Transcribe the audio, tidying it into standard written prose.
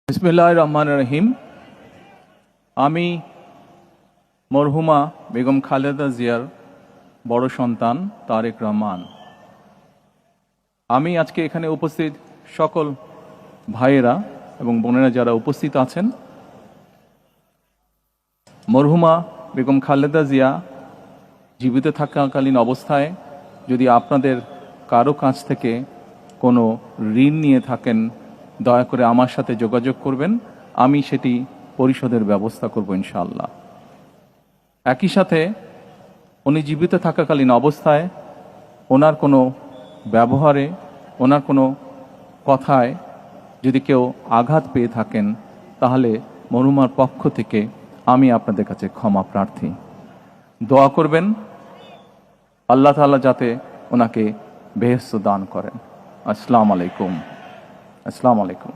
বিসমিল্লাহির রহমানির রহিম। আমি মরহুমা বেগম খালেদা জিয়ার বড় সন্তান তারেক রহমান। আমি আজকে এখানে উপস্থিত সকল ভাইয়েরা এবং বোনেরা যারা উপস্থিত আছেন, মরহুমা বেগম খালেদা জিয়া জীবিত থাকাকালীন অবস্থায় যদি আপনাদের কারো কাছ থেকে কোনো ঋণ নিয়ে থাকেন, দয়া করে আমার সাথে যোগাযোগ করবেন, আমি সেটি পরিশোধের ব্যবস্থা করব ইনশাআল্লাহ। একই সাথে উনি জীবিত থাকাকালীন অবস্থায় ওনার কোনো ব্যবহারে, ওনার কোনো কথায় যদি কেউ আঘাত পেয়ে থাকেন, তাহলে মরহুমার পক্ষ থেকে আমি আপনাদের কাছে ক্ষমা প্রার্থী। দোয়া করবেন আল্লাহ তাআলা যাতে ওনাকে বেহেশত দান করেন। আসসালামু আলাইকুম। আসসালামু আলাইকুম।